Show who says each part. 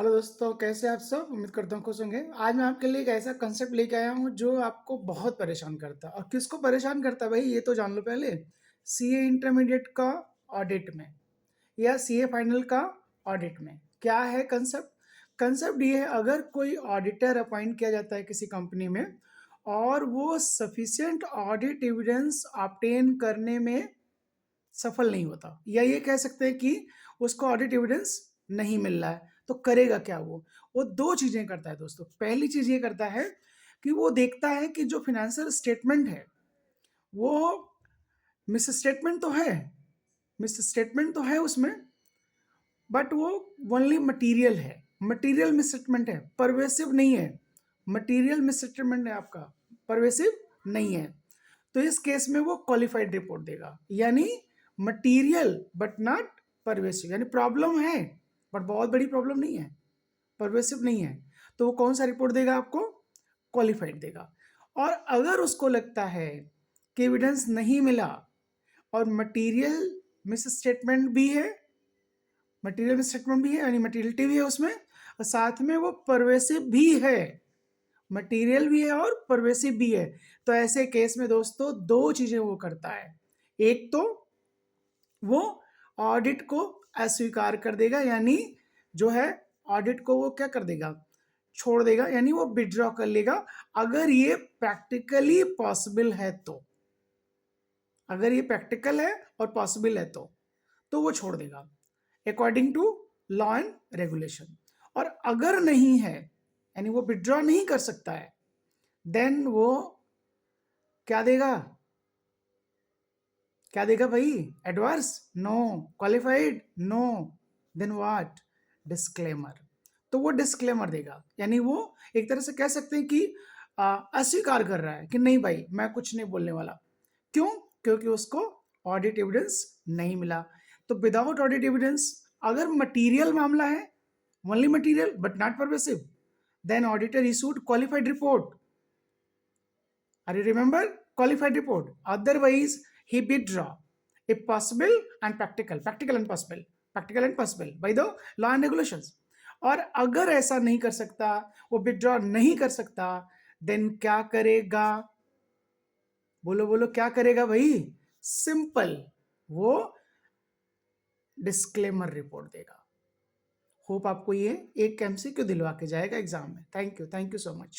Speaker 1: Hello दोस्तों, कैसे आप सब? उम्मीद करता हूँ खुश होंगे। आज मैं आपके लिए एक ऐसा कंसेप्ट लेके आया हूँ जो आपको बहुत परेशान करता है। और किसको परेशान करता है भाई, ये तो जान लो पहले। सीए इंटरमीडिएट का ऑडिट में या सीए फाइनल का ऑडिट में क्या है कंसेप्ट? कंसेप्ट ये है, अगर कोई ऑडिटर अपॉइंट किया जाता है किसी कंपनी में और वो सफिशिएंट ऑडिट एविडेंस ऑब्टेन करने में सफल नहीं होता, या ये कह सकते हैं कि उसको ऑडिट एविडेंस नहीं मिल रहा है, तो करेगा क्या? वो दो चीजें करता है दोस्तों। पहली चीज ये करता है कि वो देखता है कि जो फाइनेंशियल स्टेटमेंट है वो मिस स्टेटमेंट तो है, मिस स्टेटमेंट तो है उसमें, बट वो ओनली मटेरियल है, मटेरियल मिस स्टेटमेंट है, परवेसिव नहीं है। मटेरियल मिस स्टेटमेंट है आपका, परवेसिव नहीं है। तो इस केस में वो क्वालिफाइड रिपोर्ट देगा, यानी मटेरियल बट नॉट परवेसिव, यानी प्रॉब्लम है बट बहुत बड़ी प्रॉब्लम नहीं है, परवेसिव नहीं है। तो वो कौन सा रिपोर्ट देगा आपको? क्वालिफाइड देगा। और अगर उसको लगता है कि एविडेंस नहीं मिला और मटेरियल मिस स्टेटमेंट भी है, मटेरियल मिस स्टेटमेंट भी है यानी मटेरियलिटी भी है उसमें, और साथ में वो परवेसिव भी है, मटेरियल भी है और परवेसिव भी है, तो ऐसे केस में दोस्तों दो चीजें वो करता है। एक तो वो ऑडिट को अस्वीकार कर देगा, यानी जो है ऑडिट को वो क्या कर देगा? छोड़ देगा, यानी वो विड्रॉ कर लेगा। अगर ये प्रैक्टिकली पॉसिबल है तो, अगर ये प्रैक्टिकल है और पॉसिबल है तो वो छोड़ देगा according to law and regulation. और अगर नहीं है, यानी वो विड्रॉ नहीं कर सकता है, देन वो क्या देगा? क्या देगा भाई? Adverse? No. Qualified? No. Then what? Disclaimer. तो वो डिस्क्लेमर देगा, यानी वो एक तरह से कह सकते हैं कि अस्वीकार कर रहा है कि नहीं भाई, मैं कुछ नहीं बोलने वाला। क्यों? क्योंकि उसको ऑडिट एविडेंस नहीं मिला। तो विदाउट ऑडिट एविडेंस, अगर मटीरियल मामला है, only material but not pervasive, then auditor issued qualified report. Are you remember? Qualified report. Otherwise, he withdraw if possible and practical and possible by the law and regulations. और अगर ऐसा नहीं कर सकता, वो विड्रॉ नहीं कर सकता, देन क्या करेगा? बोलो बोलो, क्या करेगा भाई? सिंपल, वो डिस्क्लेमर रिपोर्ट देगा। होप आपको ये एक एमसीक्यू दिलवा के जाएगा एग्जाम में। Thank you so much.